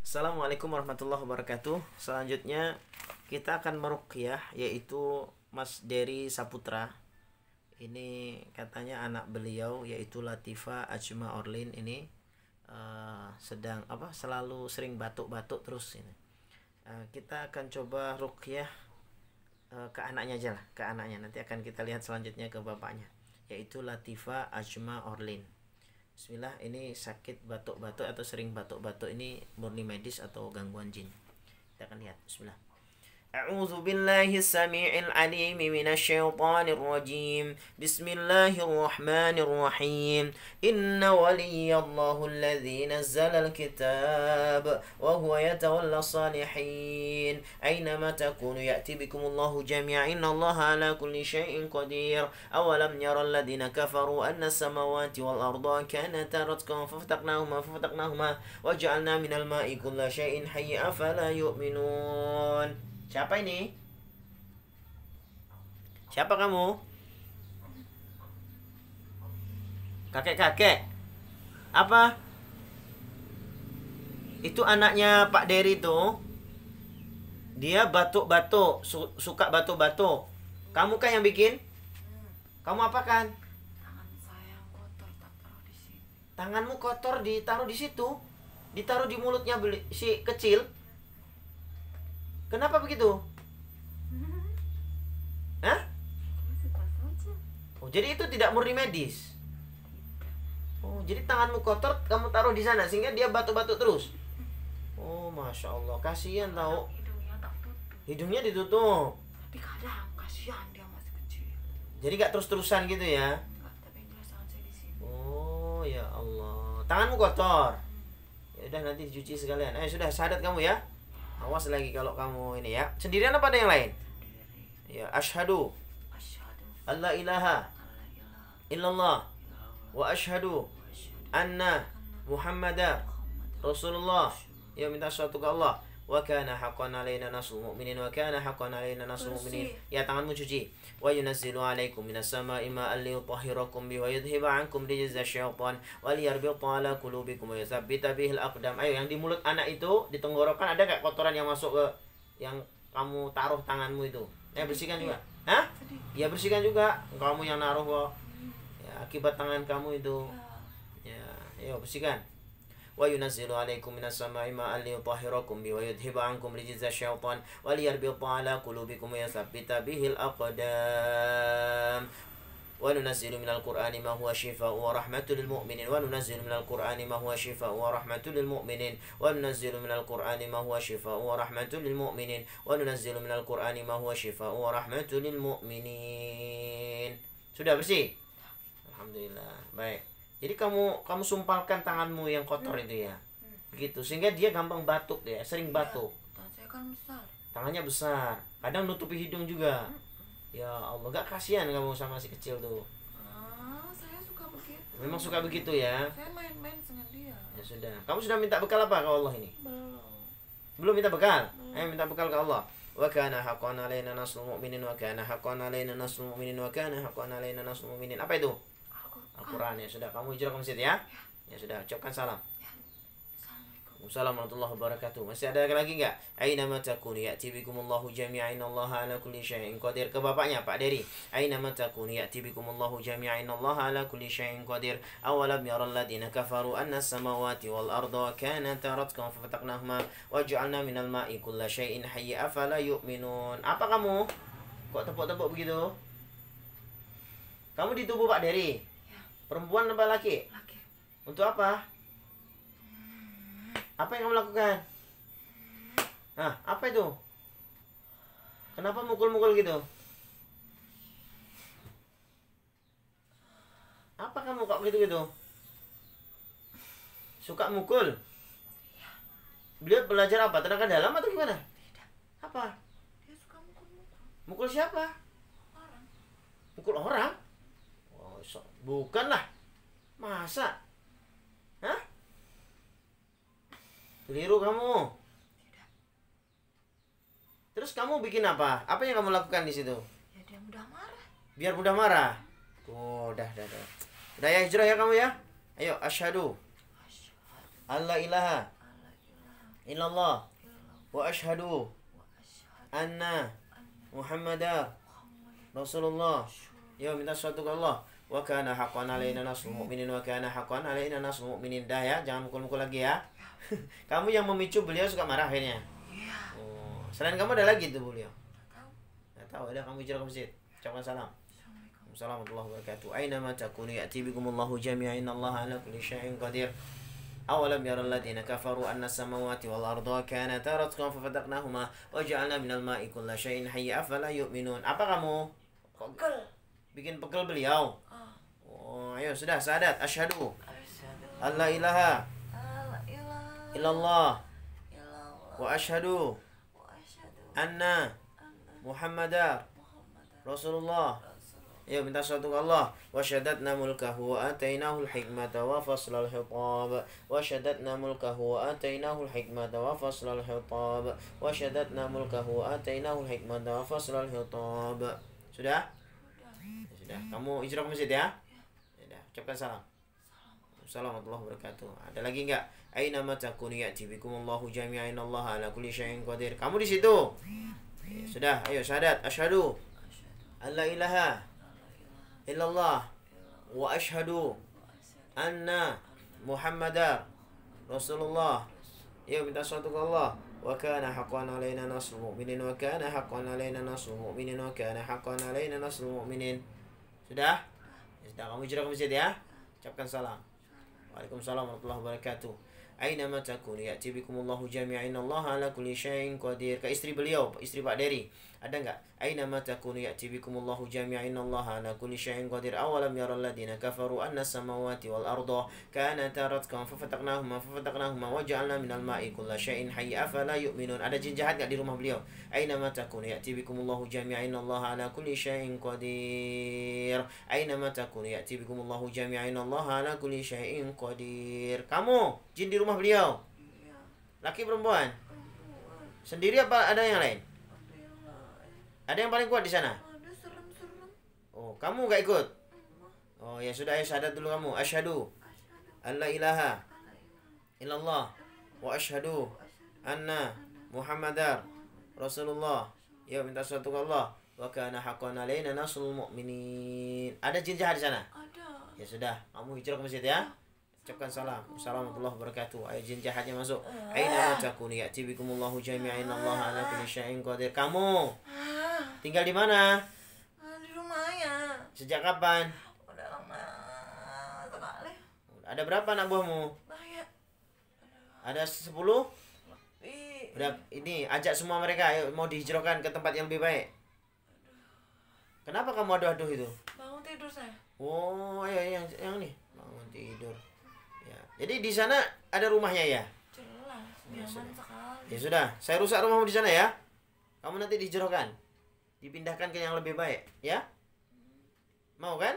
Assalamualaikum warahmatullahi wabarakatuh. Selanjutnya kita akan meruqyah, yaitu Mas Dery Saputra. Ini katanya anak beliau yaitu Latifa Ajma Orlin ini sedang selalu sering batuk-batuk terus ini. Kita akan coba ruqyah ke anaknya aja lah, ke anaknya. Nanti akan kita lihat selanjutnya ke bapaknya, yaitu Latifa Ajma Orlin. Bismillah, ini sakit batuk-batuk atau sering batuk-batuk ini murni medis atau gangguan jin? Kita akan lihat. Bismillah. أعوذ بالله السميع العليم من الشيطان الرجيم بسم الله الرحمن الرحيم إن ولي الله الذي نزل الكتاب وهو يتولى الصالحين أينما تكونوا يأتي بكم الله جميعا إن الله على كل شيء قدير أولم يرى الذين كفروا أن السماوات والأرض كانتا رتقا ففتقناهما وجعلنا من الماء كل شيء حي أفلا يؤمنون. Siapa ini? Siapa kamu? Kakek-kakek? Apa? Itu anaknya Pak Dery tuh. Dia batuk-batuk, suka batuk-batuk. Kamu kan yang bikin? Kamu apa kan? Tangan saya yang kotor, tak taruh di sini. Tanganmu kotor ditaruh di situ? Ditaruh di mulutnya si kecil? Kenapa begitu? Hah? Suka saja. Oh, jadi itu tidak murni medis. Oh, jadi tanganmu kotor, kamu taruh di sana sehingga dia batuk-batuk terus. Oh, masya Allah, kasihan tahu. Hidungnya tak tutup. Hidungnya ditutup. Tapi kadang kasihan dia masih kecil. Jadi gak terus-terusan gitu ya? Enggak, tapi jelas tangan saya di sini. Oh, ya Allah. Tanganmu kotor. Ya udah, nanti dicuci sekalian. Sudah, syahadat kamu ya. Awas lagi kalau kamu ini ya. Sendirian apa ada yang lain? Sendiri. Ya, asyhadu Asyhadu alla ilaha alla ilaha illallah illallah wa asyhadu wa asyhadu anna Muhammadar Muhammadar Rasulullah. Ya, minta sesuatu ke Allah. Wa kana haqqan alaina nasrul mu'minin wa kana haqqan alaina nasrul mu'minin. Ya, tanganmu cuci. Wa yunazzilu alaikum minas sama'i ma'an liyutahhirakum bihi wa yudhhiba 'ankum rijza syaitan wa liyarbita 'ala qulubikum wa yuthabbita bihil aqdam. Ayo, yang di mulut anak itu, di tenggorokan ada enggak kotoran yang masuk ke yang kamu taruh tanganmu itu? Bersihkan juga. Hah? sedih. Ya, bersihkan juga. Kamu yang naruh kok. Ya, akibat tangan kamu itu. Ya, ayo bersihkan. Wa yunazzilu 'alaikum minas sama'i ma'an liyutahhirakum bihi wa yudhhiba 'ankum rijza syaitan wa liyarbita 'ala qulubikum wa yuthabbita bihil aqdam. Wa nunazzilu minal qur'ani ma huwa shifaa'un wa rahmatul lil mu'minin wa nunazzilu minal qur'ani ma huwa shifaa'un wa rahmatul lil mu'minin wa nunazzilu minal qur'ani ma huwa shifaa'un wa rahmatul lil mu'minin wa nunazzilu minal qur'ani ma huwa shifaa'un wa rahmatul lil mu'minin. Sudah bersih? Alhamdulillah. Baik. Jadi kamu sumpalkan tanganmu yang kotor itu ya. Begitu, sehingga dia gampang batuk dia, sering batuk. Tangan saya kan besar. Tangannya besar, kadang nutupi hidung juga. Ya Allah, gak kasihan kamu sama si kecil tuh. Saya suka begitu. Memang suka begitu ya. Saya main-main dengan dia. Ya sudah. Kamu sudah minta bekal apa ke Allah ini? Belum. Belum minta bekal? Ayo minta bekal ke Allah. Wa kana haqqan alaina nasrul mu'minin wa kana haqqan alaina nasrul mu'minin wa kana haqqan alaina nasrul mu'minin. Apa itu? Al-Quran. Ya sudah, kamu hijrah ke masjid ya. Ya sudah, ucapkan salam. Assalamualaikum. Assalamualaikum warahmatullahi wabarakatuh. Masih ada lagi enggak? Aina ma takunu ya'ti bikumullahu jami'an innallaha ala kulli syai'in qadir. Ke bapaknya Pak Dery. Aina ma takunu ya'ti bikumullahu jami'an innallaha ala kulli syai'in qadir. Awalam yaral ladina kafaru anna as-samawati wal arda kanata ratqan fafataqnahuma wa ja'alna minal ma'i kulla syai'in hayy afala yu'minun. Apa kamu? Kok tepuk-tepuk begitu? Kamu di tubuh Pak Dery? Perempuan apa laki? Laki. Untuk apa? Apa yang kamu lakukan? Apa itu? Kenapa mukul-mukul gitu? Apa kamu kok gitu-gitu? Suka mukul? Beliau belajar apa? Tenaga dalam atau gimana? Tidak. Apa? Dia suka mukul-mukul. Mukul siapa? Orang. Mukul orang? Bukan lah. Masa? Hah? Keliru kamu. Tidak. Terus kamu bikin apa? Apa yang kamu lakukan di situ? Ya dia mudah marah. Biar mudah marah. Oh, dah. Udah ya, hijrah ya kamu ya. Ayo, asyhadu Asyhadu alla ilaha alla ilaha illallah illallah wa ashhadu wa asyhadu anna anna Muhammadar Muhammadan Rasulullah. Rasulullah. Ya, minta sesuatu ke Allah. Wa kana haqqan alaina nasrul mu'minin wa kana haqqan alaina nasrul mu'minin. Dah ya, jangan mukul-mukul lagi ya. Kamu yang memicu beliau suka marah akhirnya. Iya. Oh, selain kamu ada lagi tuh beliau. Tahu. Enggak tahu, ada kamu hijrah ke masjid. Ucapkan salam. Assalamualaikum. Assalamualaikum warahmatullahi wabarakatuh. Aina ma takunu ya'ti bikumullahu jami'an innallaha ala kulli syai'in qadir. أولم يرى الذين كفروا أن السماوات والأرض كانتا رتقا ففتقناهما وجعلنا من الماء كل شيء حي أفلا يؤمنون. Apa kamu? Pegel. Bikin pegel beliau. Ah. Oh, ayo sudah syahadat. Asyhadu Asyhadu alla ilaha alla ilaha illallah illallah wa asyhadu wa asyhadu anna anna Muhammadar Muhammadan Rasulullah. Rasulullah. Ya, minta sesuatu ke Allah. Wa syaddatna mulkahu wa atainahu al-hikmata wa faslal khitab. Wa syaddatna mulkahu wa atainahu al-hikmata wa faslal khitab. Wa syaddatna mulkahu wa atainahu al-hikmata wa faslal khitab. Sudah? Ya, sudah. Kamu hijrah ke masjid ya? Ya, dah. Ucapkan salam. Assalamualaikum warahmatullahi wabarakatuh. Ada lagi enggak? Aina ma takunu ya'ti bikumullahu jami'an innallaha ala kulli syai'in qadir. Kamu di situ? Ya, sudah. Ayo syahadat. Asyhadu Asyhadu alla ilaha alla ilaha illallah illallah wa asyhadu wa asyhadu anna Muhammadar Rasulullah. Ya, minta sesuatu ke Allah. Wa kana haqqan alaina nasrul mu'minin wa kana haqqan alaina nasrul mu'minin wa kana haqqan alaina nasrul mu'minin. Sudah? Ya, sudah, kamu hijrah ke masjid ya? Ucapkan salam. Waalaikumsalam warahmatullahi wabarakatuh. Aina ma takunu ya'ti bikumullahu jami'an innallaha ala kulli syai'in qadir. Ke istri beliau, istri Pak Dery. Ada enggak? Aina ma takunu ya'ti bikumullahu jami'an innallaha ala kulli syai'in qadir. Awalam yaral ladzina kafaru anna samawati wal arda kanata ratqan fafataqnahuma wa ja'alna minal ma'i kulla syai'in hayy afala yu'minun. Ada jin jahat enggak di rumah beliau? Aina ma takunu ya'ti bikumullahu jami'an innallaha ala kulli syai'in qadir. Aina ma takunu ya'ti bikumullahu jami'an innallaha ala kulli syai'in qadir. Kamu, jin di rumah beliau. iya Laki perempuan? perempuan Sendiri apa ada yang lain? ada yang lain Ada yang paling kuat di sana? ada serem-serem Oh, kamu nggak ikut? emang Oh, ya sudah, ya syahadat dulu kamu. Asyhadu asyhadu alla ilaha alla ilaha illallah wa asyhadu wa asyhadu anna Muhammadar Rasulullah. Ya, minta sesuatu ke Allah. Wa kana haqqan alaina nasrul mu'minin. Ada jin jahat di sana? ada Ya sudah, kamu hijrah ke masjid ya. Ucapkan salam. Assalamualaikum warahmatullahi wabarakatuh. Ayo jin jahatnya masuk. Aina ma takunu ya'ti bikumullahu jami'an innallaha ala kulli syai'in qadir. Kamu ah tinggal di mana? di rumahnya Sejak kapan? udah lama sekali Ada berapa anak buahmu? banyak Ada 10? ih Udah, ini ajak semua mereka, ayo mau dihijrahkan ke tempat yang lebih baik. Kenapa kamu aduh-aduh itu? bangun tidur saya Oh, ayo yang nih, bangun tidur. Ya. Jadi di sana ada rumahnya ya? jelas Ya, nyaman sudah. sekali Ya sudah, saya rusak rumahmu di sana ya. Kamu nanti dihijrahkan. Dipindahkan ke yang lebih baik, ya? Mau kan?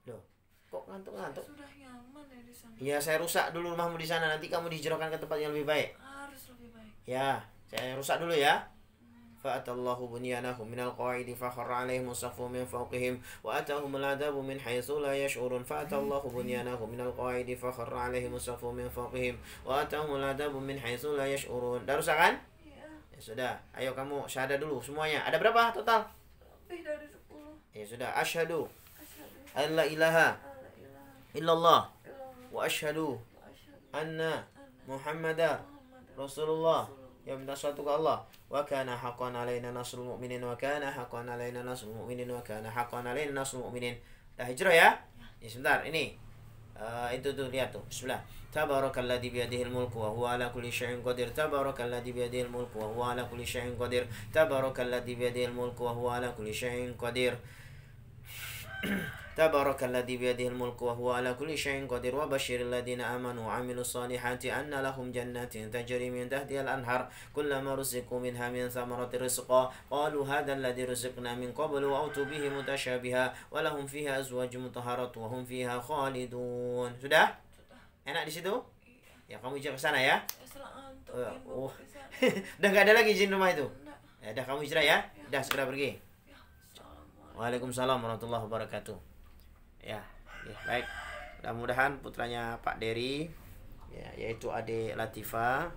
Loh, kok ngantuk-ngantuk? sudah nyaman ya di sana Ya, saya rusak dulu rumahmu di sana, nanti kamu dihijrahkan ke tempat yang lebih baik. harus lebih baik Ya, saya rusak dulu ya. Fa'atallahu bunyanahum minal qawaidi fakharra alaihim as-saqfu min fawqihim wa atahum al-'adzabu min haitsu la yash'urun. Fa'atallahu bunyanahum minal qawaidi fakharra alaihim as-saqfu min fawqihim wa atahum al-'adzabu min haitsu la yash'urun. Dah rusak kan? iya Ya sudah, ayo kamu syahadat dulu semuanya. Ada berapa total? lebih dari 10 Ya sudah, asyhadu asyhadu an la ilaha alla ilaha illallah illallah wa asyhadu wa asyhadu anna anna Muhammadar Muhammadan Rasulullah. Ya, minta sesuatu ke Allah. Wa kana haqqan alaina nasrul mu'minin wa kana haqqan alaina nasrul mu'minin wa kana haqqan alaina nasrul mu'minin. Dah hijrah ya? Ya, sebentar, ini. Itu tuh lihat tuh. Bismillah. Tabarakalladzi biyadihil mulku wa huwa ala kulli syai'in qadir. Tabarakalladzi biyadihil mulku wa huwa ala kulli syai'in qadir. Tabarakalladzi biyadihil mulku wa huwa ala kulli syai'in qadir. Tabarakalladzi biyadihil mulku wa huwa ala kulli syai'in qadir wa basyiril ladzina amanu wa 'amilus solihati anna lahum jannatin tajri min tahtiha al-anhar kullama ruziqu minha min thamarati rizqa qalu hadha alladzi ruziqna min qablu wa utu bihi mutasyabiha wa lahum fiha azwajun mutahharatun wa hum fiha khalidun. Sudah? Enak di situ? iya Ya, kamu hijrah ke sana ya. setelah ngantuk Oh. di sana Udah gak ada lagi jin rumah itu. enggak Ya, dah kamu hijrah ya. Dah segera pergi. ya assalamualaikum Waalaikumsalam warahmatullahi wabarakatuh. Ya, ya baik. Mudah-mudahan putranya Pak Dery ya, yaitu adik Latifa,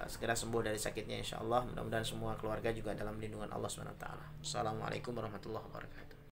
segera sembuh dari sakitnya insyaallah. Mudah-mudahan semua keluarga juga dalam lindungan Allah Subhanahu wa taala. Assalamualaikum warahmatullahi wabarakatuh.